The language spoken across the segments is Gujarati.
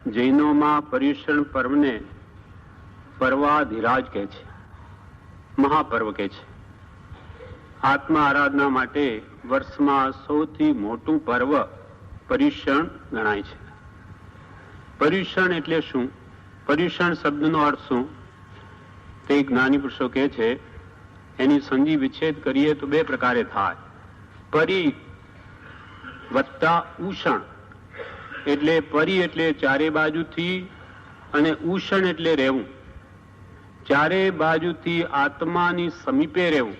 જૈનોમાં પર્યુષણ પર્વને પર્વાધિરાજ કહે છે, મહાપર્વ કહે છે. આત્મા આરાધના માટે વર્ષમાં સૌથી મોટું પર્વ પર્યુષણ ગણાય છે. પર્યુષણ એટલે શું? પર્યુષણ શબ્દનો અર્થ શું તે જ્ઞાની પુરુષો કહે છે. એની સંધિ વિચ્છેદ કરીએ તો બે પ્રકારે થાય. પરી વત્તા ઉષણ એટલે પરી એટલે ચારે બાજુથી અને ઉષણ એટલે રહેવું. ચારે બાજુથી આત્માની સમીપે રહેવું.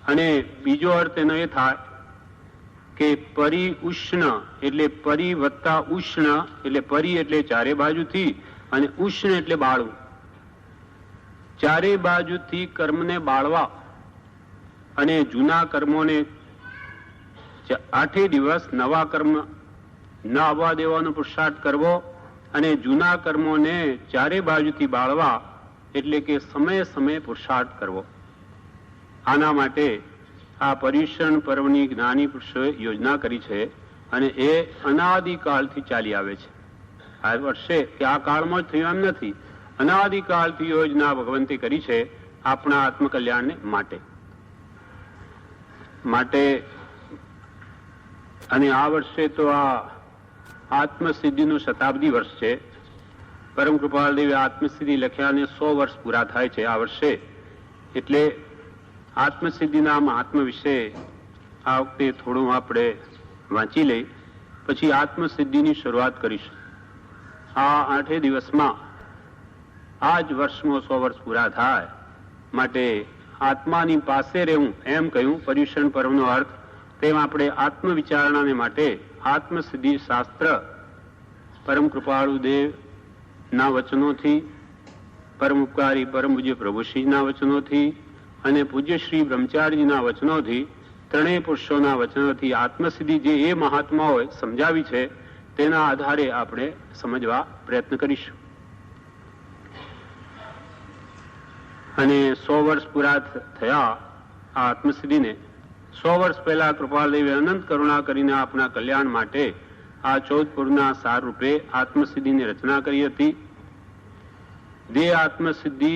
અને બીજો અર્થ એનો એ થાય કે પરી ઉષ્ણ એટલે પરી વત્તા ઉષ્ણ એટલે પરી એટલે ચારે બાજુથી અને ઉષ્ણ એટલે બાળવું. ચારે બાજુથી કર્મને બાળવા અને જૂના કર્મોને 8 દિવસ નવા કર્મ ન આવવા દેવાનો પુરુષાર્થ કરવો અને જૂના કર્મોને ચારે બાજુથી બાળવા એટલે કે સમયે સમયે પુરુષાર્થ કરવો. આના માટે આ પર્યુષણ પર્વની જ્ઞાની પુરુષોએ યોજના કરી છે અને એ અનાદિકાળથી ચાલી આવે છે. આ વર્ષે કે આ કાળમાં જ થયું એમ નથી. અનાદિકાળથી યોજના ભગવંતે કરી છે આપણા આત્મકલ્યાણને માટે. અને આ વર્ષે તો આ આત્મસિદ્ધિનું શતાબ્દી વર્ષ છે. પરમ કૃપાલ દેવે આત્મસિદ્ધિ લખ્યાને 100 વર્ષ પૂરા થાય છે આ વર્ષે. એટલે આત્મસિદ્ધિના મહાત્મ્ય વિશે આ વખતે થોડું આપણે વાંચી લઈ, પછી આત્મસિદ્ધિની શરૂઆત કરીશું. આ 8 દિવસમાં આ જ વર્ષમાં 100 વર્ષ પૂરા થાય માટે આત્માની પાસે રહેવું એમ કહ્યું પર્યુષણ પર્વનો અર્થ. તેમ આપણે આત્મવિચારણાને માટે આત્મસિદ્ધિ શાસ્ત્ર પરમ કૃપાળુ દેવ ના વચનોથી, પરમ ઉપકારી પરમ પૂજ્ય પ્રભુશ્રીના વચનોથી અને પૂજ્ય શ્રી બ્રહ્મચારીજીના વચનોથી, ત્રણેય પુરુષોના વચનોથી આત્મસિદ્ધિ જે એ મહાત્માઓએ સમજાવી છે તેના આધારે આપણે સમજવા પ્રયત્ન કરીશું. અને 100 વર્ષ પૂરા થયા આ આત્મસિદ્ધિને. 100 વર્ષ પહેલા કૃપાલદેવે અનંત કરુણા કરીને આપણા કલ્યાણ માટે આ 14 પુરના સાર રૂપે આત્મસિદ્ધિની રચના કરી હતી. જે આત્મસિદ્ધિ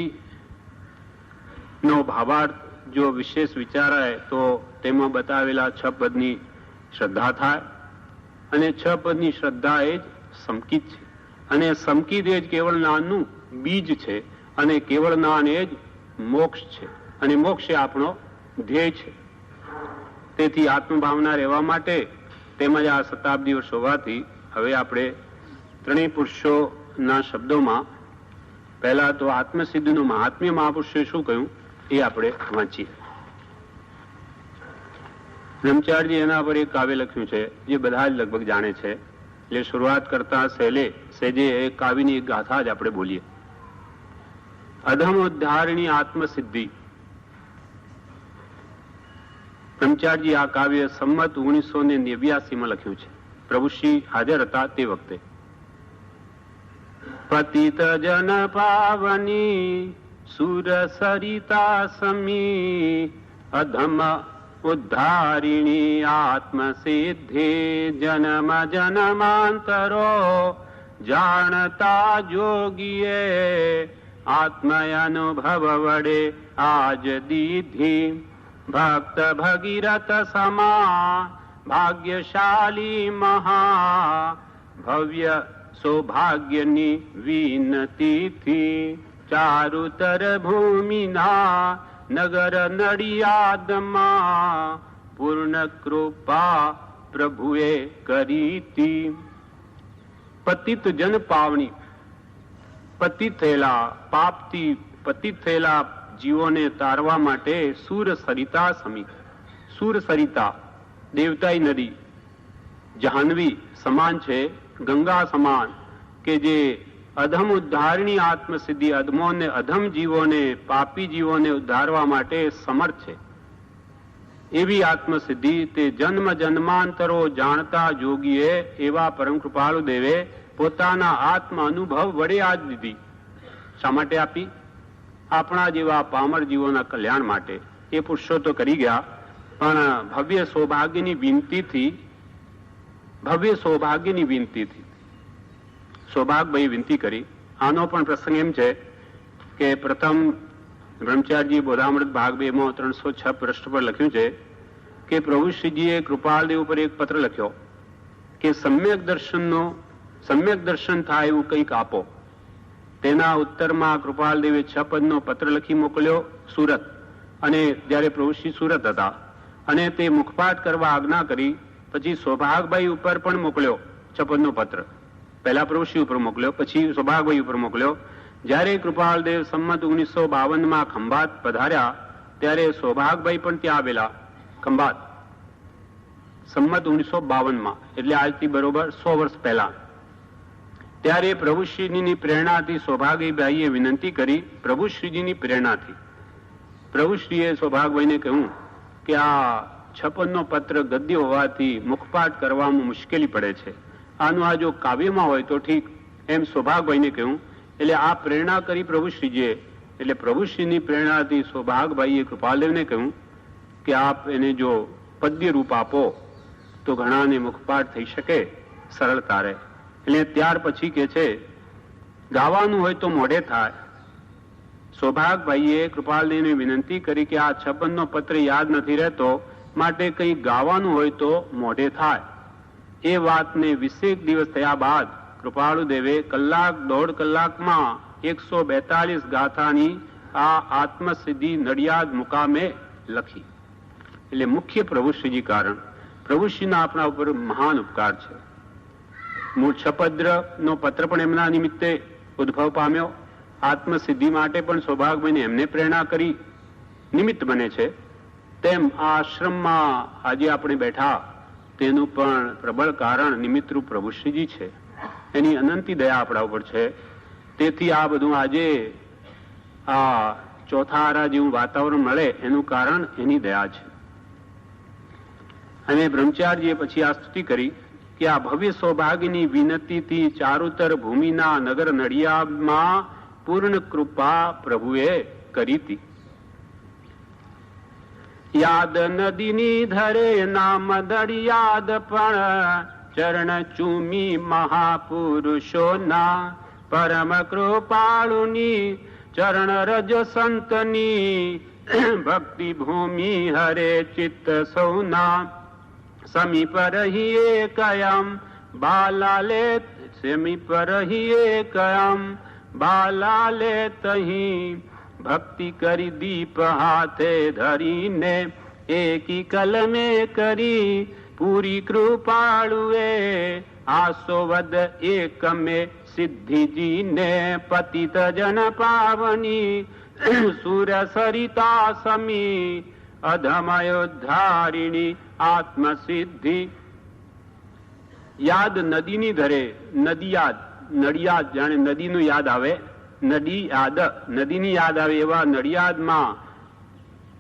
નો ભાવાર્થ જો વિશેષ વિચારાય તો તેમાં બતાવેલા 6 પદની શ્રદ્ધા થાય. અને 6 પદની શ્રદ્ધા એ જ સમકિત છે. અને સમકિત એ જ કેવળ જ્ઞાનનું બીજ છે. અને કેવળ જ્ઞાન એ જ મોક્ષ છે. અને મોક્ષ એ આપણો ધ્યેય છે. તેથી આત્મભાવના રહેવા માટે તેમજ આ શતાબ્દી વર્ષ હોવાથી હવે આપણે ત્રણેય પુરુષોના શબ્દોમાં પહેલા તો આત્મસિદ્ધિનું મહાત્મ્ય મહાપુરુષોએ શું કહ્યું એ આપણે વાંચીએ. બ્રહ્મચારીજી એના પર એક કાવ્ય લખ્યું છે જે બધા જ લગભગ જાણે છે. એટલે શરૂઆત કરતા સહેજે એ કાવ્યની એક ગાથા જ આપણે બોલીએ. અધમોદ્ધારિણી આત્મસિદ્ધિ. બ્રહ્મચારીજી આ કાવ્ય સંમત 1989માં લખ્યું છે. પ્રભુશ્રી હાજર હતા તે વખતે. પતિત જન પાવની સુર સરિતા સમી અધમ ઉદ્ધારિણી આત્મસિદ્ધિ જન્મ જન્માંતરો જાણતા જોગીએ આત્મયનુભવ વડે આજ દીધી ભક્ત ભગીરથ સમા ભાગ્યશાલી મહા ભવ્ય સૌભાગ્યની વિનતીથી ચારુતર ભૂમિના નગર નડિયાદમાં પૂર્ણ કૃપા પ્રભુએ કરીતી. પતિત જન પાવણી. પતિત થયેલા પાપથી પતિત થયેલા જીવોને તારવા માટે સુર સરિતા સમી. સુર સરિતા દેવતાઈ નદી જાહ્નવી સમાન છે, ગંગા સમાન, કે જે અધમ ઉદ્ધારણી આત્મસિદ્ધિ અધમોને અધમ જીવોને પાપી જીવોને ઉદ્ધારવા માટે સમર્થ છે. એવી આત્મસિદ્ધિ તે જન્મ જન્માંતરો જાણતા જોગીએ એવા પરમ કૃપાળુ દેવે પોતાના આત્મ અનુભવ વડે આજ દીધી. શા માટે આપી? આપણા જેવા પામર જીવોના કલ્યાણ માટે. એ પુરુષો તો કરી ગયા, પણ ભવ્ય સૌભાગ્યની વિનંતીથી સૌભાગભાઈ વિનંતી કરી. આનો પણ પ્રસંગ એમ છે કે પ્રથમ બ્રહ્મચારીજી બોધામૃત ભાગ 2 માં 306 પૃષ્ઠ પર લખ્યું છે કે પ્રભુ શ્રીજીએ કૃપાલદેવ ઉપર એક પત્ર લખ્યો કે સમ્યક દર્શન થાય એવું કંઈક આપો. તેના ઉત્તરમાં કૃપાલદેવે 6 પદનો પત્ર લખી મોકલ્યો સુરત. અને જ્યારે પ્રભુશ્રી સુરત હતા અને તે મુખપાઠ કરવા આજ્ઞા કરી પછી સૌભાગભાઈ ઉપર પણ મોકલ્યો 6 પદનો પત્ર. પહેલા પ્રભુશ્રી ઉપર મોકલ્યો, પછી સૌભાગભાઈ ઉપર મોકલ્યો. જ્યારે કૃપાલદેવ સંમત 1952 ખંભાત પધાર્યા ત્યારે સૌભાગભાઈ પણ ત્યાં આવેલા ખંભાત, સંમત 1952 એટલે આજથી બરોબર 100 વર્ષ પહેલા. ત્યારે પ્રભુશ્રીજીની પ્રેરણાથી સૌભાગભાઈએ વિનંતી કરી. પ્રભુશ્રીજીની પ્રેરણાથી પ્રભુશ્રીએ સૌભાગભાઈને કહ્યું કે આ 6 પદનો પત્ર ગદ્ય હોવાથી મુખપાઠ કરવામાં મુશ્કેલી પડે છે, આનું આ જો કાવ્યમાં હોય તો ઠીક, એમ સૌભાગભાઈને કહ્યું. એટલે આ પ્રેરણા કરી પ્રભુશ્રીજીએ. એટલે પ્રભુશ્રીની પ્રેરણાથી સૌભાગભાઈએ કૃપાલદેવને કહ્યું કે આપ એને જો પદ્ય રૂપ આપો તો ઘણાને મુખપાઠ થઈ શકે, સરળતા રહે. એટલે ત્યાર પછી કે છે ગાવાનું હોય તો મોઢે થાય. સૌભાગભાઈએ કૃપાલદેવને વિનંતી કરી કે આ 6 પદનો પત્ર યાદ નથી રહેતો, માટે કંઈ ગાવાનું હોય તો મોઢે થાય. એ વાતને 20 દિવસ થયા બાદ કૃપાળુદેવે 1.5 કલાકમાં 142 ગાથાની આ આત્મસિદ્ધિ નડિયાદ મુકામે લખી. એટલે મુખ્ય પ્રભુશ્રીજી કારણ. પ્રભુશ્રીના આપણા ઉપર મહાન ઉપકાર છે. મૂળ 6 પદનો પત્ર પણ એમના નિમિત્તે ઉદ્ભવ પામ્યો. આત્મસિદ્ધિ માટે પણ સૌભાગભાઈને એમને પ્રેરણા કરી નિમિત્ત બને છે. તેમ આ આશ્રમમાં આજે આપણે બેઠા તેનું પણ પ્રબળ કારણ નિમિત્તરૂપ પ્રભુશ્રીજી છે. એની અનંતી દયા આપણા ઉપર છે. તેથી આ બધું આજે આ ચોથા આરા જેવું વાતાવરણ મળે એનું કારણ એની દયા છે. અને બ્રહ્મચારીએ પછી આ સ્તુતિ કરી કે આ ભવ્ય સૌભાગ્યની વિનંતીથી ચારુતર ભૂમિના નગર નડિયાદમાં પૂર્ણ કૃપા પ્રભુએ કરી હતી. યાદ નદીની ધરે નામ દળિયાદ પણ ચરણ ચૂમી મહાપુરુષોના પરમ કૃપાળુની ચરણ રજ સંતની ભક્તિ ભૂમિ હરે ચિત્ત સૌના સમીપ રહીએ કયમ બાલાલે સમીપ રહીએ કયમ બાલાલે તહી ભક્તિ કરી દીપ હાથે ધરીને એકી કલમે કરી પૂરી કૃપાળુએ આસોવદ એકમે સિદ્ધિજીને પતિત જન પાવની સુર સરિતા સમી અધમયોદ્ધારિણી આત્મસિદ્ધિ. યાદ નદીની ધરે, નદિયાદ નડિયાદ, જાણે નદીનું યાદ આવે, નડિયાદ નદીની યાદ આવે એવા નડિયાદમાં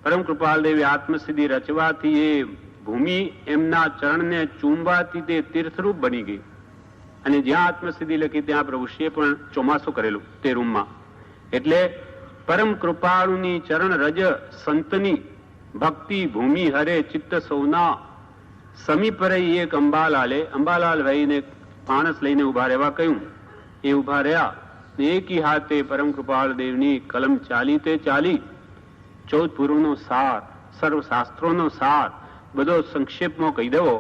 પરમ કૃપાલદેવી આત્મસિદ્ધિ રચવાથી એ ભૂમિ એમના ચરણને ચૂંબવાથી તે તીર્થરૂપ બની ગઈ. અને જ્યાં આત્મસિદ્ધિ લખી ત્યાં પ્રભુશ્રીએ પણ ચોમાસું કરેલું તે રૂમમાં. એટલે પરમ કૃપાળુની ચરણ રજ સંતની ભક્તિ ભૂમિ હરે ચિત્ત સૌના સમીપ રહી એક અંબાલાલે. અંબાલાલ ભાઈને માણસ લઈને ઉભા રહેવા કહ્યું. એ ઉભા રહ્યા. એકી હાથે પરમ કૃપાળ દેવની કલમ ચાલી તે ચાલી 14 પૂર્વનો સાર, સર્વ શાસ્ત્રોનો સાર બધો સંક્ષેપમાં કહી દેવો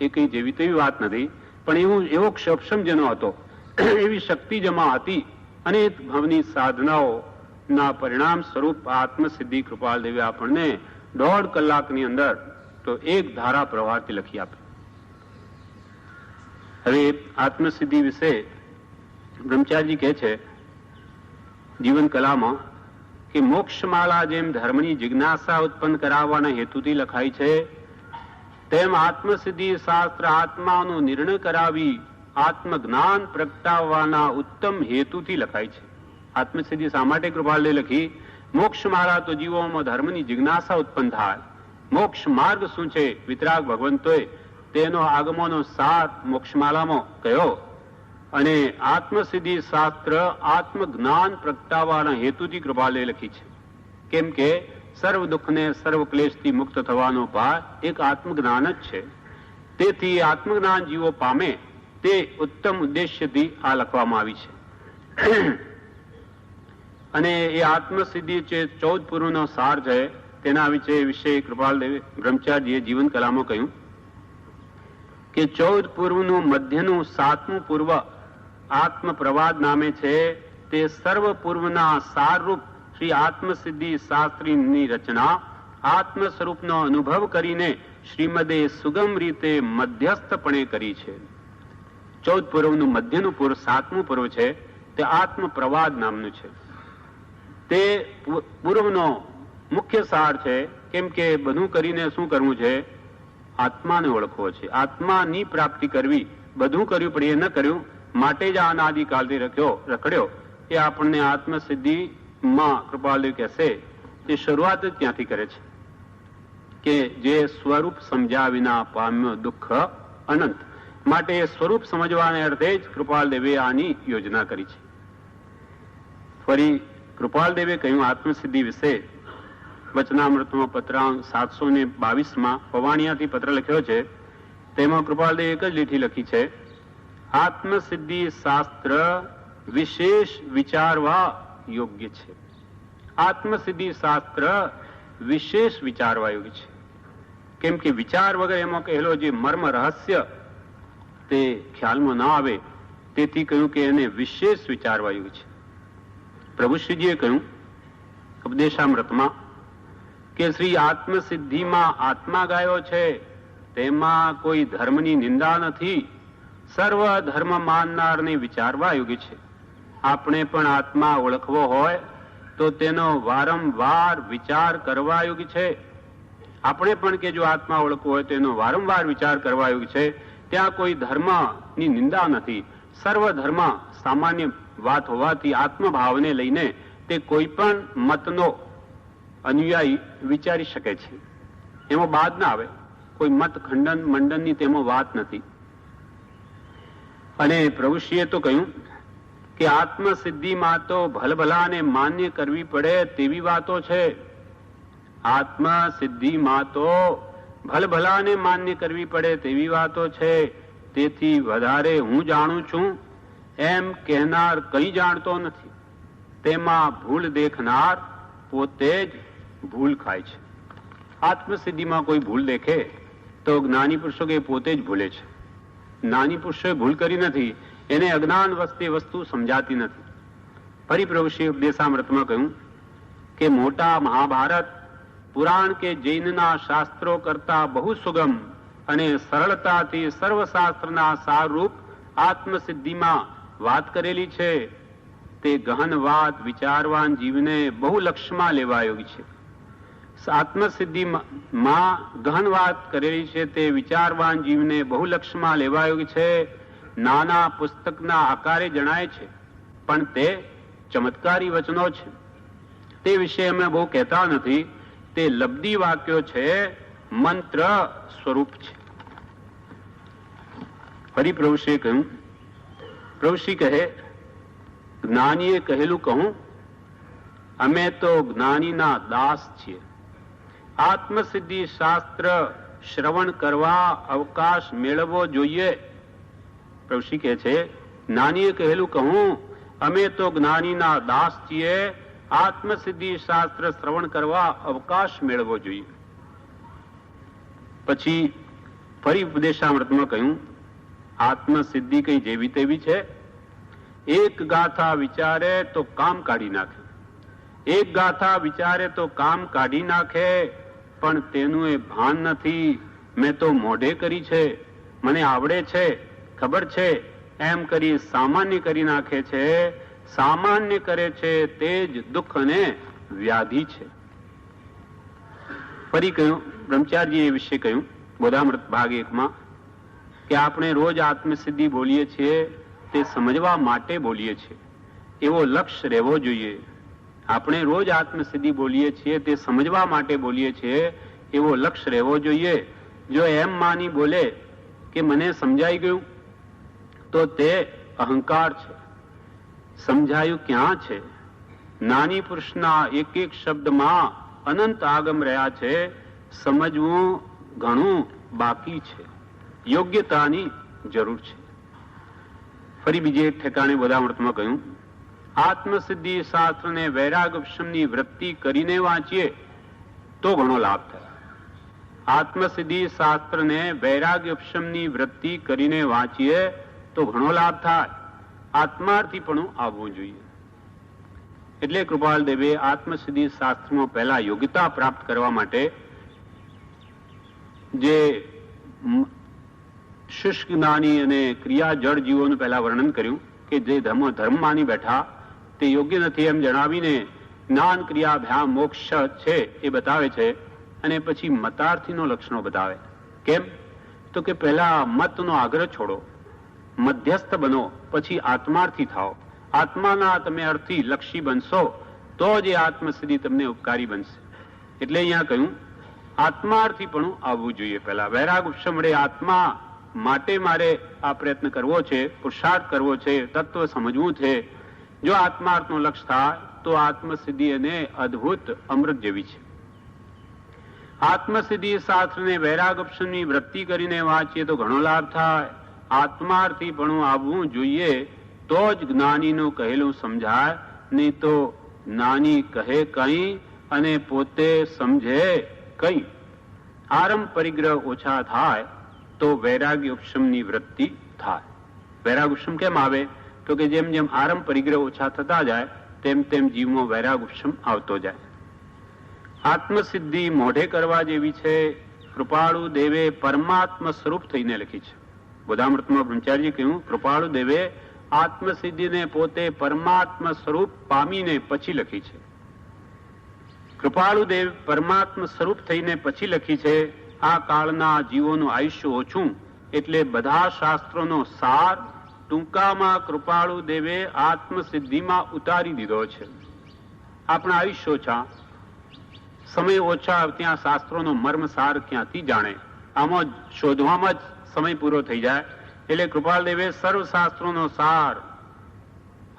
એ કઈ જેવી તેવી વાત નથી, પણ એવો ક્ષપસમ જેનો હતો, એવી શક્તિ જમા હતી. અને ભવની સાધનાઓ ના પરિણામ સ્વરૂપ આત્મસિદ્ધિ કૃપાલ દેવે આપણને 1.5 કલાકની અંદર તો એક ધારા પ્રવાહથી લખી આપે. હવે આત્મસિદ્ધિ વિશે બ્રહ્મચારીજી કહે છે જીવન કલામાં કે મોક્ષમાળા જેમ ધર્મની જિજ્ઞાસા ઉત્પન્ન કરાવવાના હેતુથી લખાય છે, તેમ આત્મસિદ્ધિ શાસ્ત્ર આત્માનો નિર્ણય કરાવી આત્મજ્ઞાન પ્રગટાવવાના ઉત્તમ હેતુથી લખાય છે. આત્મસિદ્ધિ શા માટે કૃપાળે લખી? મોક્ષમાળા તો જીવોમાં ધર્મની જિજ્ઞાસા ઉત્પન્ન થાય. મોક્ષ માર્ગ શું છે? વિતરાગ ભગવંતોએ તેનો આગમોનો સાર મોક્ષમાળામાં કહ્યો. અને આત્મસિદ્ધિ શાસ્ત્ર આત્મજ્ઞાન પ્રગટાવવાના હેતુથી કૃપાળે લખી છે. કેમ કે સર્વ દુઃખને સર્વ ક્લેશથી મુક્ત થવાનો ઉપાય એક આત્મજ્ઞાન જ છે. તેથી આત્મજ્ઞાન જીવો પામે તે ઉત્તમ ઉદ્દેશ્યથી આ લખવામાં આવી છે. અને એ આત્મસિદ્ધિ જે 14 પૂર્વનો સાર છે તેના વિશે કૃપાલદેવ બ્રહ્મચારીજીએ જીવન કલામાં કહ્યું કે 14 પૂર્વનું મધ્યનું 7મું પૂર્વ આત્મ પ્રવાદ નામે છે. તે સર્વ પૂર્વના સારરૂપ શ્રી આત્મસિદ્ધિ શાસ્ત્રીની રચના આત્મ સ્વરૂપનો અનુભવ કરીને શ્રીમદે સુગમ રીતે મધ્યસ્થપણે કરી છે. 14 પૂર્વનું મધ્યનું પૂર્વ 7મું પૂર્વ છે તે આત્મ પ્રવાદ નામનું છે. તે પૂર્વનો મુખ્ય સાર છે. કેમ કે બધું કરીને શું કરવું છે? આત્માને ઓળખવો છે, આત્માની પ્રાપ્તિ કરવી. બધું કર્યું પણ એ ન કર્યું માટે જ આ અનાદિકાળથી રખડ્યો. એ આપણને આત્મસિદ્ધિમાં કૃપાલદેવ કહેશે તે શરૂઆત જ ત્યાંથી કરે છે કે જે સ્વરૂપ સમજ્યા વિના પામ્યો દુઃખ અનંત. માટે એ સ્વરૂપ સમજવાને અર્થે જ કૃપાલદેવે આની યોજના કરી છે. ફરી કૃપાલદેવે કહ્યું આત્મસિદ્ધિ વિશે વચનામૃતમાં પત્ર 722 પવાણિયાથી પત્ર લખ્યો છે. તેમાં કૃપાલદેવે એક જ લીટી લખી છે, આત્મસિદ્ધિ શાસ્ત્ર વિશેષ વિચારવા યોગ્ય છે. આત્મસિદ્ધિ શાસ્ત્ર વિશેષ વિચારવા યોગ્ય છે. કેમ કે વિચાર વગર એમાં કહેલો જે મર્મ રહસ્ય તે ખ્યાલમાં ના આવે, તેથી કહ્યું કે એને વિશેષ વિચારવા યોગ્ય છે. પ્રભુશ્રીજીએ કહ્યું ઉપદેશામૃતમાં કે શ્રી આત્મસિદ્ધિમાં આત્મા ગાયો છે, તેમાં કોઈ ધર્મની નિંદા નથી. સર્વ ધર્મ માનનારને વિચારવા યોગ્ય છે. આપણે પણ આત્મા ઓળખવો હોય તો તેનો વારંવાર વિચાર કરવા યોગ્ય છે. આપણે પણ કે જો આત્મા ઓળખવો હોય તેનો વારંવાર વિચાર કરવા યોગ્ય છે. ત્યાં કોઈ ધર્મની નિંદા નથી. સર્વ ધર્મ સામાન્ય વાત હોવાથી આત્મભાવને લઈને તે કોઈ પણ મતનો અનુયાયી વિચારી શકે છે. એમાં બાદ ના આવે. કોઈ મત ખંડન મંડનની તેમાં વાત નથી. અને પ્રભુશ્રીએ તો કહ્યું કે આત્મસિદ્ધિમાં તો ભલભલાને માન્ય કરવી પડે તેવી વાતો છે. આત્મસિદ્ધિમાં તો ભલભલાને માન્ય કરવી પડે તેવી વાતો છે. તેથી વધારે હું જાણું છું એમ કહેનાર કંઈ જાણતો નથી. તેમાં ભૂલ દેખનાર પોતે જ ભૂલ ખાય છે. આત્મસિદ્ધિમાં કોઈ ભૂલ દેખે તો જ્ઞાની પુરુષો કે પોતે જ ભૂલે છે. જ્ઞાની પુરુષોએ ભૂલ કરી નથી, એને અજ્ઞાન વસ્તે વસ્તુ સમજાતી નથી. ફરી પ્રભુશ્રી ઉપદેશામૃતમાં કહ્યું કે મોટા મહાભારત પુરાણ કે જૈનના શાસ્ત્રો કરતા બહુ સુગમ અને સરળતાથી સર્વશાસ્ત્રના સારરૂપ આત્મસિદ્ધિમાં વાત કરેલી છે. તે ગહન વાત વિચારવાન જીવને બહુ લક્ષ્યમાં લેવા યોગ્ય છે. આત્મસિદ્ધિમાં ગહન વાત કરેલી છે તે વિચારવાન જીવને બહુ લક્ષ્યમાં લેવા યોગ્ય છે. નાના પુસ્તકના આકારે જણાય છે પણ તે ચમત્કારી વચનો છે. તે વિશે અમે બહુ કહેતા નથી. તે લબ્ધી વાક્યો છે, મંત્ર સ્વરૂપ છે. ફરી પ્રભુશ્રીએ કહ્યું, પ્રભુશ્રી કહે જ્ઞાનીએ કહેલું કહું, અમે તો જ્ઞાનીના દાસ છીએ. આત્મસિદ્ધિ શાસ્ત્ર શ્રવણ કરવા અવકાશ મેળવવો જોઈએ. પ્રભુશ્રી કહે છે જ્ઞાનીએ કહેલું કહું, અમે તો જ્ઞાનીના દાસ છીએ. આત્મસિદ્ધિ શાસ્ત્ર શ્રવણ કરવા અવકાશ મેળવવો જોઈએ. પછી ફરી ઉપદેશામૃતમાં કહ્યું આત્મસિદ્ધિ કઈ જેવી તેવી છે. એક ગાથા વિચારે તો કામ કાઢી નાખે. એક ગાથા વિચારે તો કામ કાઢી નાખે, પણ તેનું એ ભાન નથી. મેં તો મોઢે કરી છે, મને આવડે છે, ખબર છે એમ કરી સામાન્ય કરી નાખે છે. સામાન્ય કરે છે તે જ દુઃખ અને વ્યાધિ છે. ફરી કહ્યું બ્રહ્મચારીજી એ વિશે કહ્યું બોધામૃત ભાગ 1 કે આપણે રોજ આત્મસિદ્ધિ બોલીએ છીએ તે સમજવા માટે બોલીએ છીએ, એવો લક્ષ્ય રહેવો જોઈએ. આપણે રોજ આત્મસિદ્ધિ બોલીએ છીએ તે સમજવા માટે બોલીએ છીએ, એવો લક્ષ્ય રહેવો જોઈએ. જો એમ માની બોલે કે મને સમજાઈ ગયું તો તે અહંકાર છે. સમજાયું ક્યાં છે? નાની પુરુષના એક એક શબ્દમાં અનંત આગમ રહ્યા છે. સમજવું ઘણું બાકી છે. યોગ્યતાની જરૂર છે. ફરી બીજે એક ઠેકાણે બોધામૃતમાં કહ્યું, આત્મસિદ્ધિ શાસ્ત્રને વૈરાગ ઉપશમની વૃત્તિ કરીને વાંચીએ તો ઘણો લાભ થાય. આત્મસિદ્ધિ શાસ્ત્રને વૈરાગ્ય ઉપશમની વૃત્તિ કરીને વાંચીએ તો ઘણો લાભ થાય. આત્માર્થીપણું આવવું જોઈએ. એટલે કૃપાલ દેવે આત્મસિદ્ધિ શાસ્ત્રમાં પહેલા યોગ્યતા પ્રાપ્ત કરવા માટે જે શુષ્ક જ્ઞાની અને ક્રિયા જળ જીવોનું પહેલા વર્ણન કર્યું કે જે ધર્મ માની બેઠા તે યોગ્ય નથી એમ જણાવીને જ્ઞાન ક્રિયા ભ્યામ મોક્ષ છે એ બતાવે છે. અને પછી મતાર્થીનો લક્ષણો બતાવે. કેમ? તો કે પહેલા મતનો આગ્રહ છોડો, મધ્યસ્થ બનો, પછી આત્માર્થી થાઓ. આત્માના તમે અર્થી લક્ષી બનશો તો જ એ આત્મસિદ્ધિ તમને ઉપકારી બનશે. એટલે અહીંયા કહ્યું આત્માર્થીપણું આવવું જોઈએ. પહેલા વૈરાગ ઉપશમ વડે આત્મા માટે મારે આ પ્રયત્ન કરવો છે, પુરુષાર્થ કરવો છે, તત્વ સમજવું છે. જો આત્માર્થનો લક્ષ્ય થાય તો આત્મસિદ્ધિ એને અદ્ભુત અમૃત જેવી છે. આત્મસિદ્ધિ શાસ્ત્રને વૈરાગ ઉપશમની વૃત્તિ કરીને વાંચીએ તો ઘણો લાભ થાય. આત્માર્થીપણું આવવું જોઈએ તો જ જ્ઞાનીનું કહેલું સમજાય. નહીં તો જ્ઞાની કહે કંઈ અને પોતે સમજે કંઈ. આરંભ પરિગ્રહ ઓછા થાય તો વૈરાગ્ય ઉપશમની વૃત્તિ થાય. વૈરાગ ઉપશમ કેમ આવે? તો કે જેમ જેમ આરંભ પરિગ્રહ ઓછા થતા જાય તેમ તેમ જીવમાં વૈરાગ ઉપશમ આવતો જાય. આત્મસિદ્ધિ મોઢે કરવા જેવી છે. કૃપાળુ દેવે પરમાત્મા સ્વરૂપ થઈને લખી છે. બોધામૃતમાં બ્રહ્મચારીજી કહ્યું કૃપાળુ દેવે આત્મસિદ્ધિને પોતે પરમાત્મા સ્વરૂપ પામીને પછી લખી છે. કૃપાળુ દેવ પરમાત્મા સ્વરૂપ થઈને પછી લખી છે. આ કાળના જીવોનું આયુષ્ય ઓછું એટલે બધા શાસ્ત્રોનો સાર ટૂંકામાં કૃપાળુ દેવે આત્મસિદ્ધિમાં ઉતારી દીધો છે. આપણા આયુષ્ય ઓછા, સમય ઓછા, ત્યાં શાસ્ત્રોનો મર્મ સાર ક્યાંથી જાણે? આમાં શોધવામાં જ સમય પૂરો થઈ જાય. એટલે કૃપાલ દેવે સર્વ શાસ્ત્રોનો સાર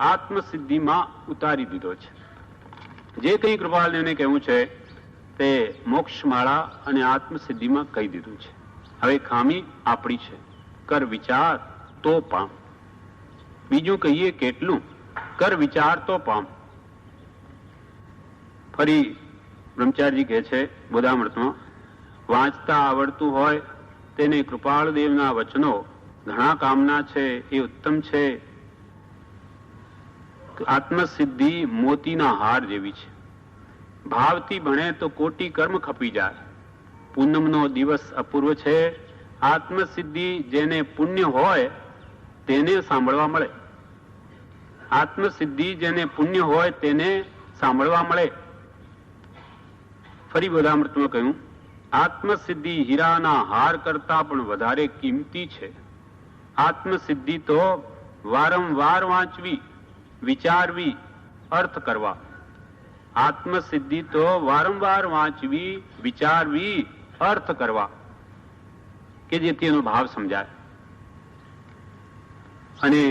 આત્મસિદ્ધિમાં ઉતારી દીધો છે. જે કંઈ કૃપાલદેવને કહેવું છે તે મોક્ષમાળા અને આત્મસિદ્ધિમાં કહી દીધું છે. હવે ખામી આપણી છે. કર વિચાર તો પામ. બીજું કહીએ કેટલું? કર વિચાર તો પામ. ફરી બ્રહ્મચારીજી કહે છે બોધામૃતમાં, વાંચતા આવડતું હોય તેને કૃપાળદેવના વચનો ઘણા કામના છે, એ ઉત્તમ છે. આત્મસિદ્ધિ મોતીના હાર જેવી છે. ભાવથી ભણે તો કોટી કર્મ ખપી જાય. પૂનમનો દિવસ અપૂર્વ છે. આત્મસિદ્ધિ જેને પુણ્ય હોય તેને સાંભળવા મળે. આત્મસિદ્ધિ જેને પુણ્ય હોય તેને સાંભળવા મળે. ફરી બોધામૃતમાં કહ્યું આત્મસિદ્ધિ હીરાના હાર કરતા પણ વધારે કિંમતી છે. આત્મસિદ્ધિ તો વારંવાર વાંચવી, વિચારવી, અર્થ કરવા. આત્મસિદ્ધિ તો વારંવાર વાંચવી, વિચારવી, અર્થ કરવા કે જેથી એનો ભાવ સમજાય. અને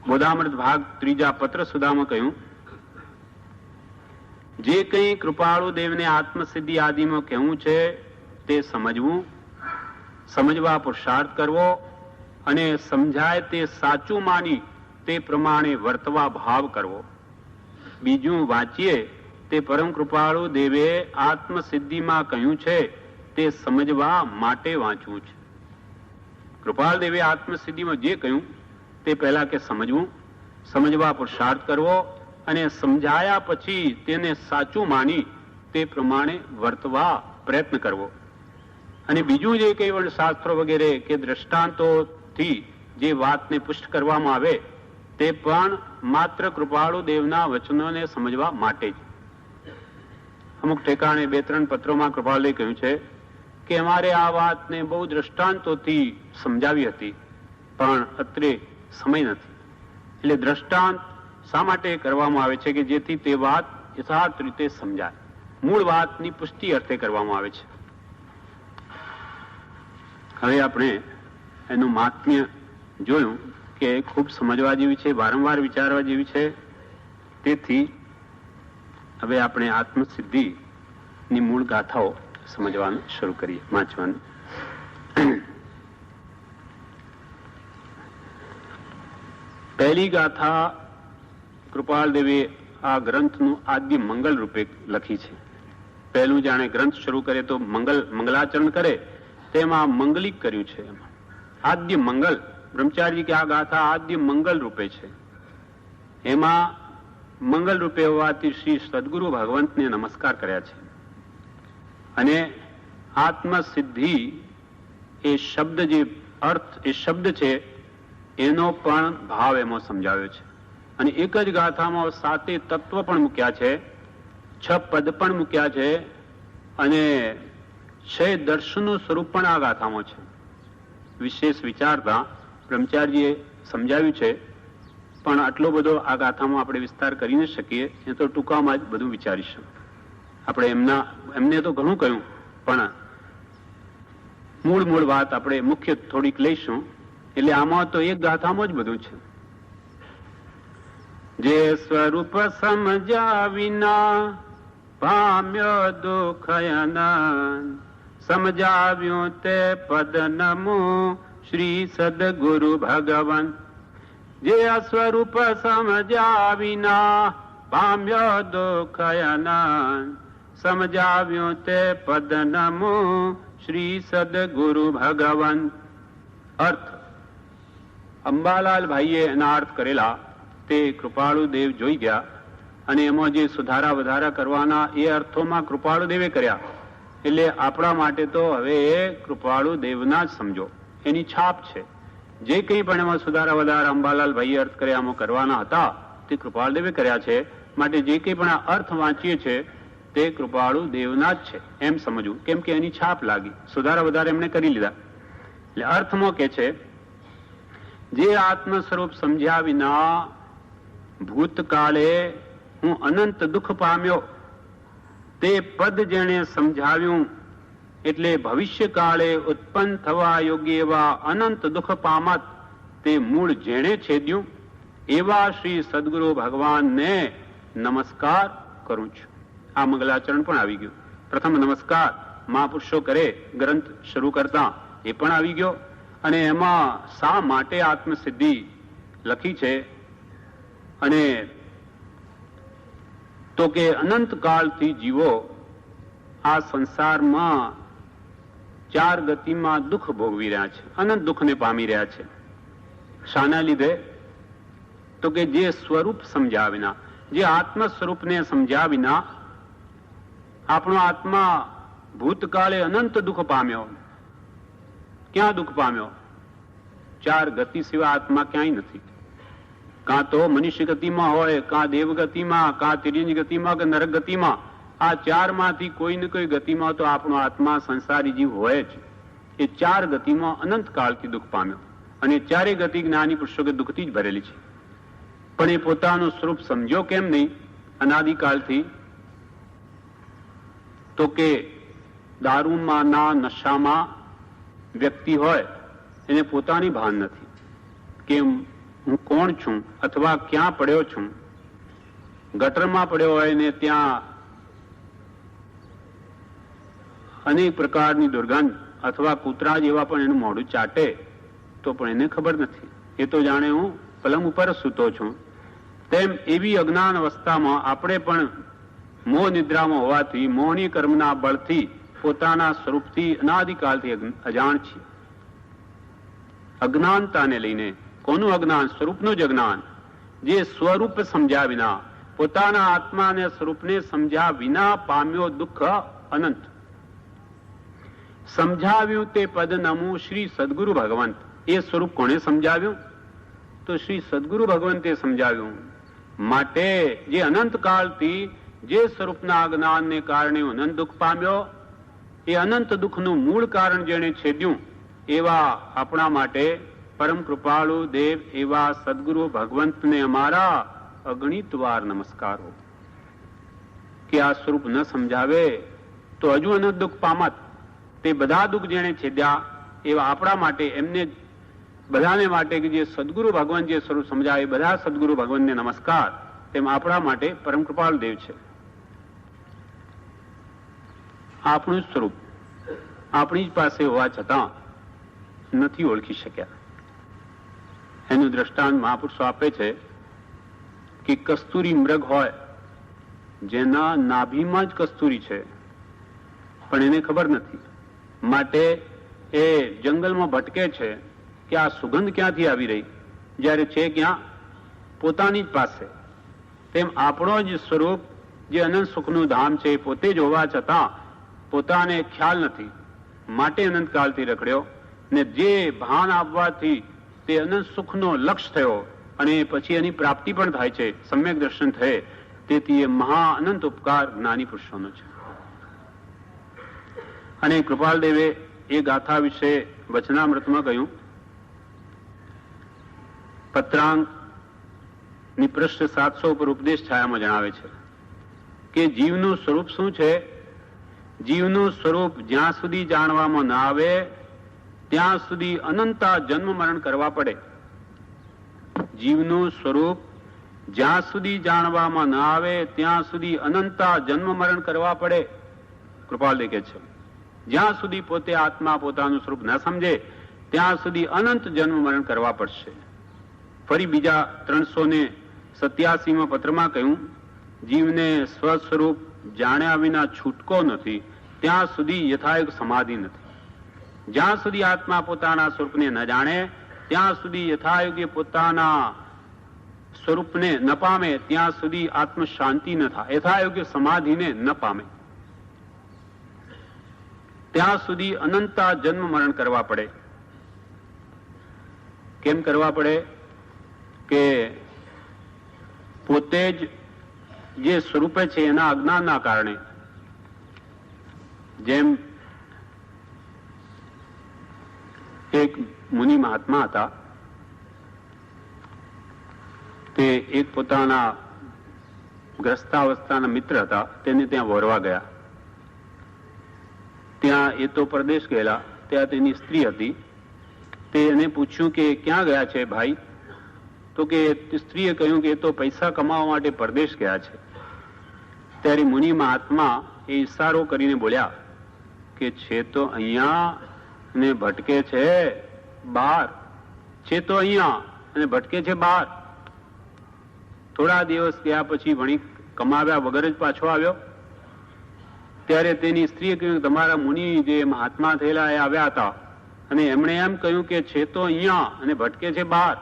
બોધામૃત ભાગ 3 પત્ર સુધામાં કહ્યું જે કંઈ કૃપાળુ દેવને આત્મસિદ્ધિ આદિમાં કહેવું છે તે સમજવું, સમજવા પુરુષાર્થ કરવો અને સમજાય તે સાચું માની તે પ્રમાણે વર્તવા ભાવ કરવો. બીજું વાંચીએ તે પરમ કૃપાળુ દેવે આત્મસિદ્ધિમાં કહ્યું છે તે સમજવા માટે વાંચવું છે. કૃપાળ દેવે આત્મસિદ્ધિમાં જે કહ્યું તે પહેલા કે સમજવું, સમજવા પુરુષાર્થ કરવો અને સમજાયા પછી તેને સાચું માની તે પ્રમાણે વર્તવા પ્રયત્ન કરવો. અને બીજું જે કંઈ શાસ્ત્રો વગેરે કે દ્રષ્ટાંતોથી જે વાતને પુષ્ટ કરવામાં આવે તે પણ માત્ર કૃપાળુ દેવના વચનોને સમજવા માટે જ. અમુક ઠેકાણે 2-3 પત્રોમાં કૃપાળુએ કહ્યું છે કે અમારે આ વાતને બહુ દ્રષ્ટાંતોથી સમજાવી હતી પણ અત્રે સમય નથી. એટલે દ્રષ્ટાંત શા માટે કરવામાં આવે છે કે જેથી તે વાત યથાર્થ રીતે સમજાય. મૂળ વાતની પુષ્ટિ અર્થે કરવામાં આવે છે. હવે આપણે એનું મહાત્મ્ય જોયું કે ખૂબ સમજવા જેવી છે, વારંવાર વિચારવા જેવી છે. તેથી હવે આપણે આત્મસિદ્ધિની મૂળ ગાથાઓ સમજવાનું શરૂ કરીએ, વાંચવાનું. પહેલી ગાથા કૃપાળદેવે આ ગ્રંથનું આદ્ય મંગલ રૂપે લખી છે. પહેલું જાણે ગ્રંથ શરૂ કરે તો મંગલાચરણ કરે તેમાં મંગલિક કર્યું છે. એમાં આદ્ય મંગલ બ્રહ્મચારી કે આ ગાથા આદ્ય મંગલ રૂપે છે. એમાં મંગલ રૂપે હોવાથી શ્રી સદગુરુ ભગવંતને નમસ્કાર કર્યા છે. અને આત્મસિદ્ધિ એ શબ્દ જે અર્થ એ શબ્દ છે એનો પણ ભાવ એમાં સમજાવ્યો છે. અને એક જ ગાથામાં 7 તત્વ પણ મૂક્યા છે, 6 પદ પણ મૂક્યા છે અને 6 દર્શનનું સ્વરૂપ પણ આ ગાથામાં છે. વિશેષ વિચારતા બ્રહ્મચારીએ સમજાવ્યું છે, પણ આટલો બધો આ ગાથામાં આપણે વિસ્તાર કરી ન શકીએ. એ તો ટૂંકામાં જ બધું વિચારીશું આપણે. એમને તો ઘણું કહ્યું, પણ મૂળ વાત આપણે મુખ્ય થોડીક લઈશું. એટલે આમાં તો એક ગાથામાં જ બધું છે. જે સ્વરૂપ સમજ્યા વિના પામ્યો દુઃખયનન, સમજાવ્યું તે પદ નમો શ્રી સદગુરુ ભગવન. જે સ્વરૂપ સમજ્યા વિના પામ્યો દુઃખયનન, સમજાવ્યું તે પદ નમો શ્રી સદગુરુ ભગવન. અર્થ અંબાલાલ ભાઈએ એના અર્થ કરેલા તે કૃપાળુ દેવ જોઈ ગયા અને એમાં જે સુધારા વધારા કરવાના એ અર્થોમાં કૃપાળુ દેવે કર્યા. એટલે આપણા માટે તો હવે એ કૃપાળુ દેવના જ સમજો, એની છાપ છે. જે કંઈ પણ એમાં સુધારા વધારા અંબાલાલ ભાઈએ અર્થ કર્યા એમાં કરવાના હતા તે કૃપાળુ દેવે કર્યા છે. માટે જે કંઈ પણ આ અર્થ વાંચીએ છે તે કૃપાળુ દેવના જ છે એમ સમજવું, કેમ કે એની છાપ લાગી. સુધારા વધારા એમણે કરી લીધા. એટલે અર્થમાં કે છે જે આત્મ સ્વરૂપ સમજ્યા વિના ભૂતકાળે હું અનંત દુઃખ પામ્યો તે પદ જેણે સમજાવ્યું, એટલે ભવિષ્ય કાળે ઉત્પન્ન થવા યોગ્ય એવા અનંત દુઃખ પામત તે મૂળ જેણે છેદ્યું, એવા શ્રી સદગુરુ ભગવાનને નમસ્કાર કરું છું. આ મંગલાચરણ પણ આવી ગયું. પ્રથમ નમસ્કાર મહાપુરુષો કરે ગ્રંથ શરૂ કરતા એ પણ આવી ગયો. અને એમાં શા માટે આત્મસિદ્ધિ લખી છે અને તો કે અનંત કાળથી જીવો આ સંસારમાં 4 ગતિમાં દુઃખ ભોગવી રહ્યા છે, અનંત દુઃખને પામી રહ્યા છે. શાના લીધે? તો કે જે સ્વરૂપ સમજ્યા વિના, જે આત્મ સ્વરૂપને સમજ્યા વિના આપણો આત્મા ભૂતકાળે અનંત દુઃખ પામ્યો. ક્યાં દુઃખ પામ્યો? 4 ગતિ સિવાય આત્મા ક્યાંય નથી. કાં તો મનુષ્ય ગતિમાં હોય, કાં દેવ ગતિમાં, કાં તિર્યંજ ગતિમાં કે નરક ગતિમાં. આ 4 માંથી કોઈ ને કોઈ ગતિમાં તો આપણો આત્મા સંસારી જીવ હોય જ. એ 4 ગતિમાં અનંત કાળથી દુઃખ પામ્યો. અને 4 ગતિ જ્ઞાની પુરુષો કે દુઃખથી જ ભરેલી છે. પણ એ પોતાનું સ્વરૂપ સમજ્યો કેમ નહીં અનાદિકાળથી? તો કે દારૂમાં ના નશામાં વ્યક્તિ હોય એને પોતાની ભાન નથી કે હું કોણ છું અથવા ક્યાં પડ્યો છું. ગટરમાં પડ્યો હોય ને ત્યાં અનેક પ્રકારની દુર્ગંધ અથવા કૂતરા જેવા પણ એનું મોઢું ચાટે તો પણ એને ખબર નથી. એ તો જાણે હું પલંગ ઉપર સૂતો છું. તેમ એવી અજ્ઞાન અવસ્થામાં આપણે પણ મોહ નિદ્રામાં હોવાથી મોહની કર્મના બળથી પોતાના સ્વરૂપથી અનાદિકાળથી અજાણ છીએ. અજ્ઞાનતાને લઈને, કોનું અજ્ઞાન? સ્વરૂપનું જ અજ્ઞાન. જે સ્વરૂપ સમજ્યા વિના, પોતાના આત્માને સ્વરૂપને સમજ્યા વિના પામ્યો દુઃખ અનંત. સમજાવ્યું તે પદ નમું શ્રી સદગુરુ ભગવંત. એ સ્વરૂપ કોણે સમજાવ્યું? તો શ્રી સદગુરુ ભગવંતે સમજાવ્યું. માટે જે અનંત કાળથી જે સ્વરૂપના જ્ઞાનને કારણે અનંત દુઃખ પામ્યો, એ અનંત દુઃખનું મૂળ કારણ જેણે છેદ્યું, એવા આપણા માટે પરમ કૃપાળુ દેવ એવા સદગુરુ ભગવંતને અમારા અગણિત વાર નમસ્કારો. કે આ સ્વરૂપ ન સમજાવે તો હજુ અનંત દુઃખ પામત. તે બધા દુઃખ જેણે છેદ્યા એવા આપણા માટે, એમને બધાને માટે કે જે સદગુરુ ભગવાન જે સ્વરૂપ સમજાવે બધા સદગુરુ ભગવાનને નમસ્કાર. તેમ આપણા માટે પરમ કૃપાળુ દેવ છે. આપણું સ્વરૂપ આપણી જ પાસે હોવા છતાં નથી ઓળખી શક્યા. એનું દ્રષ્ટાંત મહાપુરુષો આપે છે કે કસ્તુરી મૃગ હોય, જેના નાભીમાં જ કસ્તુરી છે, પણ એને ખબર નથી, માટે એ જંગલમાં ભટકે છે કે આ સુગંધ ક્યાંથી આવી રહી, જ્યારે છે ક્યાં પોતાની જ પાસે. તેમ આપણો જ સ્વરૂપ જે અનંત સુખનું ધામ છે પોતે જ હોવા છતાં પોતાને ખ્યાલ નથી, માટે અનંતકાળથી રખડ્યો, ને જે ભાન આપવાથી તે અનંત સુખનો લક્ષ્ય થયો અને પછી એની પ્રાપ્તિ પણ થાય છે, સમ્યક દર્શન થયે. તેથી એ મહા અનંત ઉપકાર જ્ઞાની પુરુષોનો છે. અને કૃપાલદેવે એ ગાથા વિશે વચનામૃતમાં કહ્યું, પત્રાંગ ની પૃષ્ઠ 700 પર ઉપદેશ છાયામાં જણાવે છે કે જીવનું સ્વરૂપ શું છે. જીવનું સ્વરૂપ જ્યાં સુધી જાણવામાં ના આવે ત્યાં સુધી અનંતા જન્મ મરણ કરવા પડે. જીવનું સ્વરૂપ જ્યાં સુધી જાણવામાં ના આવે ત્યાં સુધી અનંતા જન્મ મરણ કરવા પડે. કૃપાલદેવ કહે છે, જ્યાં સુધી પોતે આત્મા પોતાનું સ્વરૂપ ન સમજે ત્યાં સુધી અનંત જન્મ મરણ કરવા પડશે. ફરી બીજા 387માં પત્રમાં કહ્યું, જીવને સ્વસ્વરૂપ જાણ્યા વિના છૂટકો નથી ત્યાં સુધી યથાયોગ સમાધિ નથી. જ્યાં સુધી આત્મા પોતાના સ્વરૂપને ન જાણે ત્યાં સુધી યથાયોગે પોતાના સ્વરૂપને ન પામે ત્યાં સુધી આત્મ શાંતિ ન થાય, યથાયોગ્ય સમાધિને ન પામે ત્યાં સુધી અનંતા જન્મ મરણ કરવા પડે. કેમ કરવા પડે કે પોતે જ જે સ્વરૂપે છે એના અજ્ઞાનના કારણે. જેમ એક મુનિ મહાત્મા હતા, તે એક પોતાના ગ્રસ્તાવસ્થાના મિત્ર હતા, તેને ત્યાં વરવા ગયા. ત્યાં એ તો પરદેશ ગયેલા, ત્યાં તેની સ્ત્રી હતી. તે એને પૂછ્યું કે ક્યાં ગયા છે ભાઈ? તો કે સ્ત્રીએ કહ્યું કે એ તો પૈસા કમાવા માટે પરદેશ ગયા છે. ત્યારે મુનિ મહાત્મા એ ઈશારો કરીને બોલ્યા કે છે તો અહીંયા અને ભટકે છે બહાર, છે તો અહીંયા અને ભટકે છે બહાર. થોડા દિવસ ગયા પછી વણી કમાવ્યા વગર જ પાછો આવ્યો. ત્યારે તેની સ્ત્રીએ કહ્યું, તમારા મુનિ જે મહાત્મા થયેલા એ આવ્યા હતા અને એમણે એમ કહ્યું કે છે તો અહીંયા અને ભટકે છે બહાર.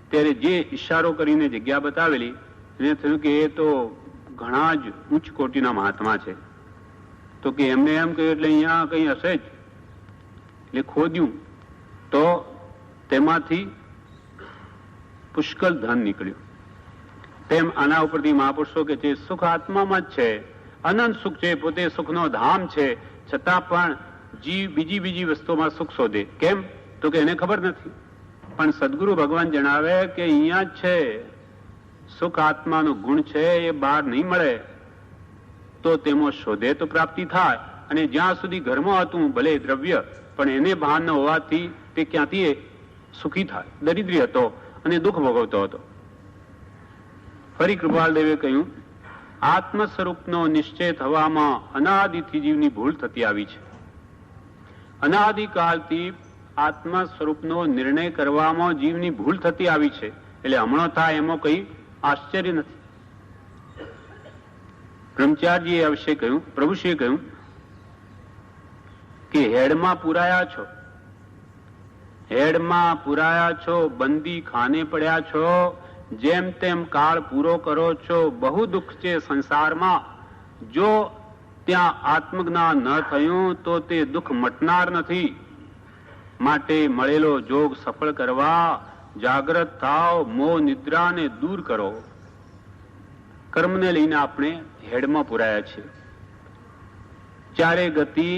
ત્યારે જે ઈશારો કરીને જગ્યા બતાવેલી એને થયું કે એ તો ઘણા જ ઉચ્ચ કોટીના મહાત્મા છે. તો કે એમને એમ કહ્યું એટલે અહીંયા કઈ હશે જ. એટલે ખોદ્યું તો તેમાંથી પુષ્કળ ધન નીકળ્યું. તેમ આના ઉપરથી મહાપુરુષો કે છે સુખ આત્મામાં જ છે, અનંત સુખ છે, પોતે સુખનો ધામ છે, છતાં પણ જીવ બીજી વસ્તુમાં સુખ શોધે. કેમ? તો કે એને ખબર નથી. પણ સદગુરુ ભગવાન જણાવે કે અહીંયા જ છે સુખ, આત્માનો ગુણ છે, એ બહાર નહીં મળે. તો તેમાં શોધે તો પ્રાપ્તિ થાય. અને જ્યાં સુધી ઘરમાં હતું ભલે દ્રવ્ય, પણ એને ભાન ન હોવાથી તે ક્યાંથી સુખી થાય, દરિદ્રી હતો અને દુઃખ ભોગવતો હતો. ફરી કૃપાલદેવે કહ્યું, આત્મ સ્વરૂપનો નિશ્ચય થવામાં અનાદિથી જીવની ભૂલ થતી આવી છે. અનાદિકાળથી આત્મ સ્વરૂપનો નિર્ણય કરવામાં જીવની ભૂલ થતી આવી છે. એટલે હમણાં થાય એમાં કઈ આશ્ચર્ય નથી. બ્રહ્મચારીએ આ વિશે કહ્યું, પ્રભુશ્રીએ કહ્યું કે હેડમાં પુરાયા છો, હેડમાં પુરાયા છો, બંદી ખાને પડ્યા છો, જેમ તેમ કાળ પૂરો કરો છો, બહુ દુઃખ છે સંસારમાં. જો ત્યાં આત્મજ્ઞાન ન થયું તો તે દુઃખ મટનાર નથી. માટે મળેલો જોગ સફળ કરવા જાગ્રત થાવ, મોહ નિદ્રાને દૂર કરો. કર્મને લઈને આપણે હેડમાં પુરાયા છીએ. ચારે ગતિ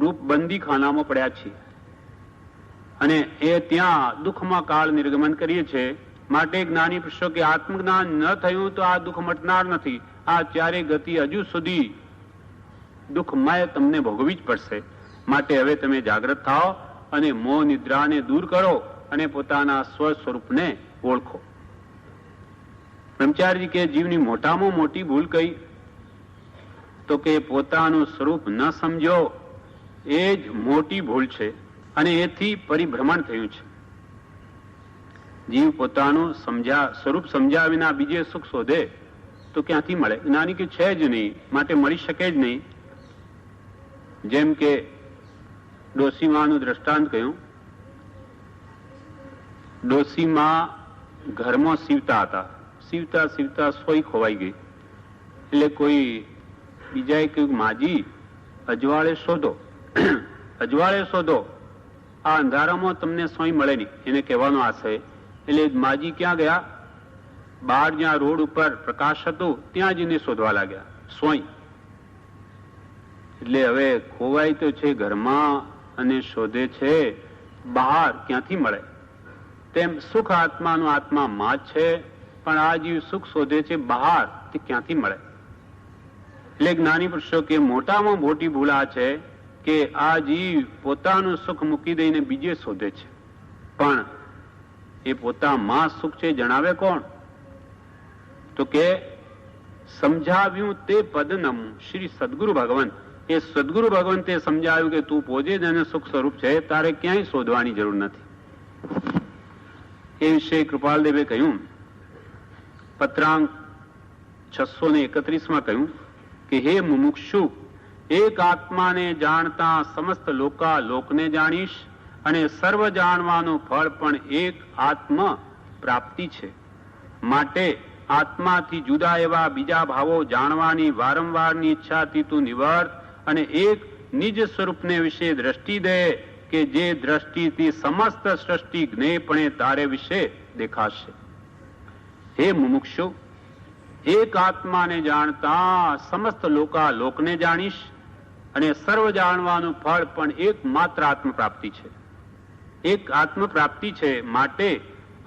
રૂપ બંદી ખાનામાં પડ્યા છીએ અને એ ત્યાં દુઃખમાં કાળ નિર્ગમન કરીએ છીએ. માટે જ્ઞાની પુરુષો કે આત્મજ્ઞાન ન થયું તો આ દુઃખ મટનાર નથી. આ ચારે ગતિ હજુ સુધી દુઃખમય તમને ભોગવવી જ પડશે. માટે હવે તમે જાગૃત થાઓ અને મોહ નિદ્રાને દૂર કરો અને પોતાના સ્વ સ્વરૂપને ઓળખો. બ્રહ્મચારી કે જીવની મોટામાં મોટી ભૂલ કઈ? તો કે પોતાનું સ્વરૂપ ન સમજો, એ જ મોટી ભૂલ છે. અને એથી પરિભ્રમણ થયું છે. જીવ પોતાનું સ્વરૂપ સમજ્યા વિના બીજે સુખ શોધે તો ક્યાંથી મળે? જ્ઞાની કે છે જ નહીં, માટે મળી શકે જ નહીં. જેમ કે ડોસીમાનું દ્રષ્ટાંત કહ્યું. ડોસીમા ઘરમાં સીવતા હતા. સીવતા સીવતા સોય ખોવાઈ ગઈ. એટલે કોઈ બીજાએ કહ્યું, માજી અજવાળે શોધો, અજવાળે શોધો, આ અંધારામાં તમને સોય મળે નહીં. એને કહેવાનો આશય. એટલે માજી ક્યાં ગયા? બહાર જ્યાં રોડ ઉપર પ્રકાશ હતો ત્યાં જઈને શોધવા લાગ્યા સોય. એટલે હવે ખોવાય તો છે ઘરમાં અને શોધે છે બહાર, ક્યાંથી મળે? તેમ સુખ આત્માનું આત્મામાં જ છે, પણ આ જીવ સુખ શોધે છે બહાર, તે ક્યાંથી મળે? એટલે જ્ઞાની પુરુષો કે મોટામાં મોટી ભૂલ આ છે કે આ જીવ પોતાનું સુખ મૂકી દઈને બીજે શોધે છે. પણ એ પોતામાં સુખ છે જણાવે કોણ? તો કે સમજાવ્યું તે પદનમ શ્રી સદગુરુ ભગવાન. એ સદગુરુ ભગવંતે સમજાવ્યું કે તું પોતે જ એને સુખ સ્વરૂપ છે, તારે ક્યાંય શોધવાની જરૂર નથી. એ વિશે કૃપાલદેવે કહ્યું, પત્રાંક 631 કહ્યું કે હે મુમુક્ષુ, એક આત્માને જાણતા સમસ્ત લોકને જાણીશ, અને સર્વ જાણવાનું ફળ પણ એક આત્મ પ્રાપ્તિ છે. માટે આત્માથી જુદા એવા બીજા ભાવો જાણવાની વારંવારની ઈચ્છાથી તું નિવર્ત અને એક નિજ સ્વરૂપને વિશે દ્રષ્ટિ દે કે જે દ્રષ્ટિથી સમસ્ત સૃષ્ટિ જ્ઞેયપણે તારે વિશે દેખાશે. હે મુમુક્ષુ, એક આત્માને જાણતા સમસ્ત લોકને જાણીશ, અને સર્વ જાણવાનું ફળ પણ એકમાત્ર આત્મ પ્રાપ્તિ છે. એક આત્મ પ્રાપ્તિ છે. માટે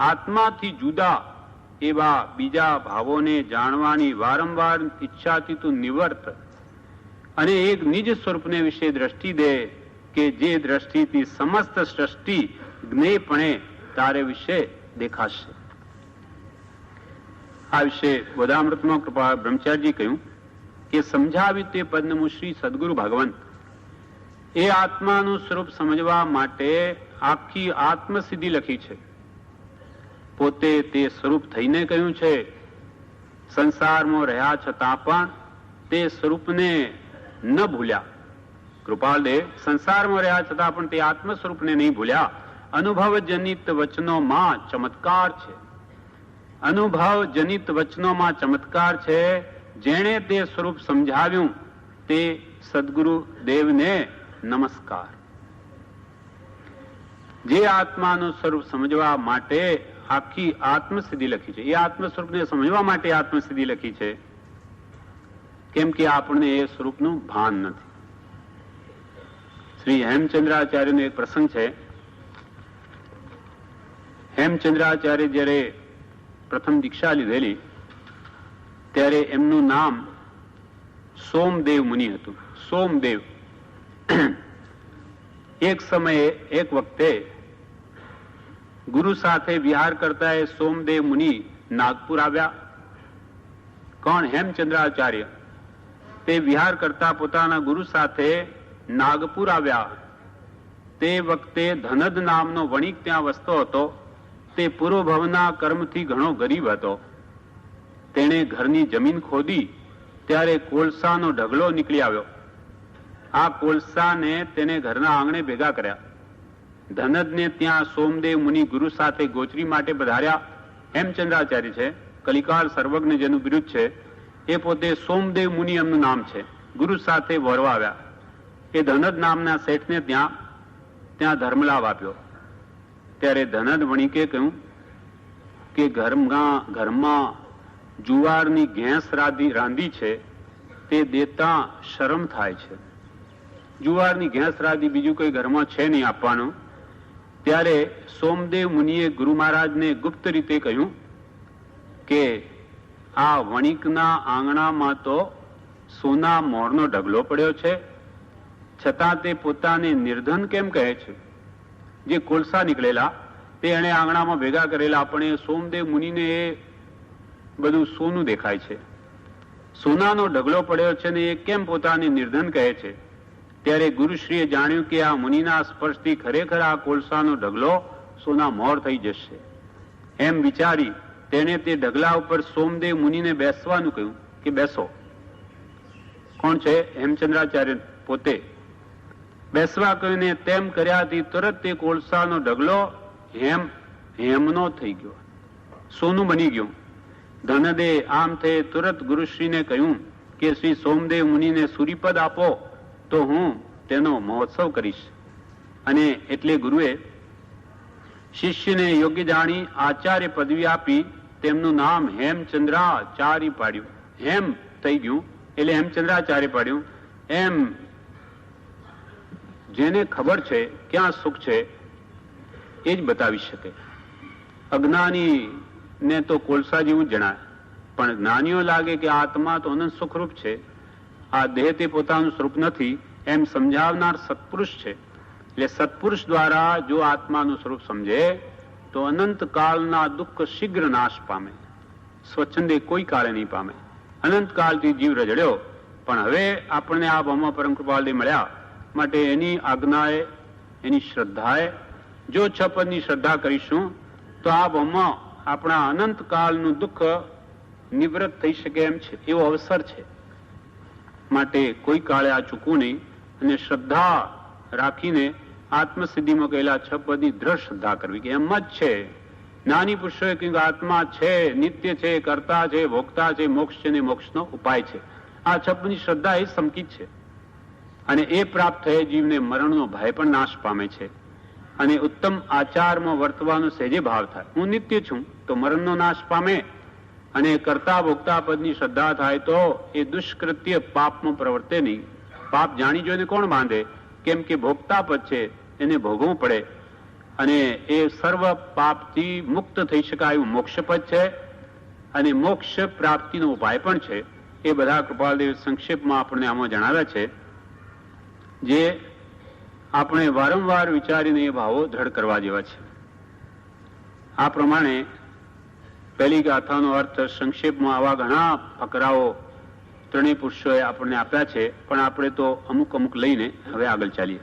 આત્માથી જુદા એવા બીજા ભાવોને જાણવાની વારંવાર ઈચ્છાથી તું નિવર્ત અને એક નિજ સ્વરૂપને વિશે દ્રષ્ટિ દે કે જે દ્રષ્ટિથી સમસ્ત સૃષ્ટિ જ્ઞેયપણે તારે વિશે દેખાશે. આ વિશે બોધામૃતમાં કૃપા બ્રહ્મચારીજી કહ્યું કે સમજાવ્યું તે પદનમું શ્રી સદગુરુ ભગવંત. એ આત્માનું સ્વરૂપ સમજવા માટે આખી આત્મસિદ્ધિ લખી છે. પોતે તે સ્વરૂપ થઈને કહ્યું છે, સંસારમાં રહ્યા છતાં પણ તે સ્વરૂપને ન ભૂલ્યા. કૃપાલદેવ સંસારમાં રહ્યા છતાં પણ તે આત્મ સ્વરૂપને નહીં ભૂલ્યા. અનુભવ જનિત વચનોમાં ચમત્કાર છે. અનુભવ જનિત વચનોમાં ચમત્કાર છે. જેણે તે સ્વરૂપ સમજાવ્યું તે સદગુરુ દેવને નમસ્કાર. જે આત્માનું સ્વરૂપ સમજવા માટે આખી આત્મસિદ્ધિ લખી છે, એ આત્મ સ્વરૂપને સમજવા માટે આત્મસિદ્ધિ લખી છે. કેમ કે આપણને એ સ્વરૂપનું ભાન નથી. શ્રી હેમચંદ્રાચાર્યનો એક પ્રસંગ છે. હેમચંદ્રાચાર્ય જયારે પ્રથમ દીક્ષા લીધેલી ત્યારે એમનું નામ સોમદેવ મુનિ હતું. સોમદેવ. એક સમયે એક વખતે ગુરુ સાથે વિહાર કરતા એ સોમદેવ મુનિ નાગપુર આવ્યા. કોણ? હેમચંદ્રાચાર્ય. તે વિહાર કરતા પોતાના ગુરુ સાથે નાગપુર આવ્યા. તે વખતે ધનદ નામનો વણિક ત્યાં વસતો હતો. તે પૂર્વભવના કર્મથી ઘણો ગરીબ હતો. તેણે ઘરની જમીન ખોદી ત્યારે કોલસાનો ઢગલો નીકળી આવ્યો. આ કોલસાને તેને ઘરના આંગણે ભેગા કર્યા. ધનદને ત્યાં સોમદેવ મુનિ ગુરુ સાથે ગોચરી માટે પધાર્યા. હેમચંદ્રાચાર્ય છે, કલિકાળ સર્વજ્ઞ જેનું બિરુદ છે. એ પોતે સોમદેવ મુનિ એમનું નામ છે. ગુરુ સાથે વરવા આવ્યા. એ ધનદ નામના શેઠને ત્યાં ધર્મલાભ આપ્યો. ત્યારે ધનદ વણિકે કહ્યું કે ઘરમાં જુવારની ઘેંસ રાંધી છે, તે દેતા શરમ થાય છે. જુવારની ઘેંસ રાંધી બીજું કોઈ ઘરમાં છે નહીં આપવાનું. ત્યારે સોમદેવ મુનિએ ગુરુ મહારાજને ગુપ્ત રીતે કહ્યું કે આ વણિકના આંગણામાં તો સોના મોરનો ઢગલો પડ્યો છે, છતાં તે પોતાને નિર્ધન કેમ કહે છે? જે કોલસા નીકળેલા તે એણે આંગણામાં ભેગા કરેલા, પણ એ સોમદેવ મુનિને એ બધું સોનું દેખાય છે. સોનાનો ઢગલો પડ્યો છે ને એ કેમ પોતાને નિર્ધન કહે છે? ત્યારે ગુરુશ્રીએ જાણ્યું કે આ મુનિના સ્પર્શથી ખરેખર આ કોલસાનો ઢગલો સોના મોર થઈ જશે. એમ વિચારી તેણે તે ઢગલા ઉપર સોમદેવ મુનિને બેસવાનું કહ્યું કે બેસો. કોણ છે? હેમચંદ્રાચાર્ય પોતે. બેસવા કહીને તેમ કર્યાથી તરત તે કોલસાનો ઢગલો હેમનો થઈ ગયો, સોનું બની ગયું. ધનદે આમ થઈ તુરત ગુરુશ્રીને કહ્યું કે શ્રી સોમદેવ મુનિને સૂરીપદ આપો તો હું તેનો મહોત્સવ કરીશ. અને એટલે ગુરુએ શિષ્યને યોગ્ય જાણી આચાર્ય પદવી આપી તેમનું નામ હેમચંદ્રાચાર્ય પાડ્યું. હેમ થઈ ગયું એટલે હેમચંદ્રાચાર્ય પાડ્યું. એમ જેને ખબર છે ક્યાં સુખ છે એ જ બતાવી શકે. અજ્ઞાની ને તો કોલસા જેવું જણાય, પણ જ્ઞાનીઓ લાગે કે આત્મા તો અનંત સુખરૂપ છે, આ દેહ તે પોતાનું સ્વરૂપ નથી એમ સમજાવનાર સત્પુરુષ છે. એટલે સત્પુરુષ દ્વારા જો આત્માનું સ્વરૂપ સમજે તો અનંત કાળના દુઃખ શીઘ્ર નાશ પામે, સ્વચ્છંદે કોઈ કાળે નહીં પામે. અનંત કાળથી જીવ રજડ્યો, પણ હવે આપણને આ બ્રહ્મ પરમ કૃપાલથી મળ્યા માટે એની આજ્ઞાએ, એની શ્રદ્ધાએ જો 6 પદની શ્રદ્ધા કરીશું તો આ બ્રહ્મ આપણા અનંત કાળનું દુઃખ નિવૃત્ત થઈ શકે એમ છે, એવો અવસર છે. માટે કોઈ કાળે આ ચૂકવું નહીં અને શ્રદ્ધા રાખીને આત્મસિદ્ધિમાં કહેલા 6 પદની દ્રઢ શ્રદ્ધા કરવી કે એમ જ છે. જ્ઞાની પુરુષોએ કહ્યું કે આત્મા છે, નિત્ય છે, કર્તા છે, ભોગતા છે, મોક્ષ છે ને મોક્ષનો ઉપાય છે. આ 6 પદની શ્રદ્ધા એ સંકિત છે અને એ પ્રાપ્ત થયે જીવને મરણનો ભય પણ નાશ પામે છે અને ઉત્તમ આચારમાં વર્તવાનો સહેજે ભાવ થાય. હું નિત્ય છું તો મરણનો નાશ પામે અને કરતા ભોગતા પદની શ્રદ્ધા થાય તો એ દુષ્કૃત્ય પાપમાં પ્રવર્તે નહીં. પાપ જાણી જોઈને કોણ બાંધે? કેમ કે ભોગતા પદ છે એને ભોગવવું પડે અને એ સર્વ પાપથી મુક્ત થઈ શકાય એવું મોક્ષ પદ છે અને મોક્ષ પ્રાપ્તિનો ઉપાય પણ છે. એ બધા કૃપાલદેવ સંક્ષેપમાં આપણને આમાં જણાવ્યા છે, જે આપણે વારંવાર વિચારીને એ ભાવો દ્રઢ કરવા જેવા છે. આ પ્રમાણે પહેલી ગાથાનો અર્થ સંક્ષેપમાં આવા ઘણા ફકરાઓ ત્રણેય પુરુષોએ આપણને આપ્યા છે, પણ આપણે તો અમુક લઈને હવે આગળ ચાલીએ.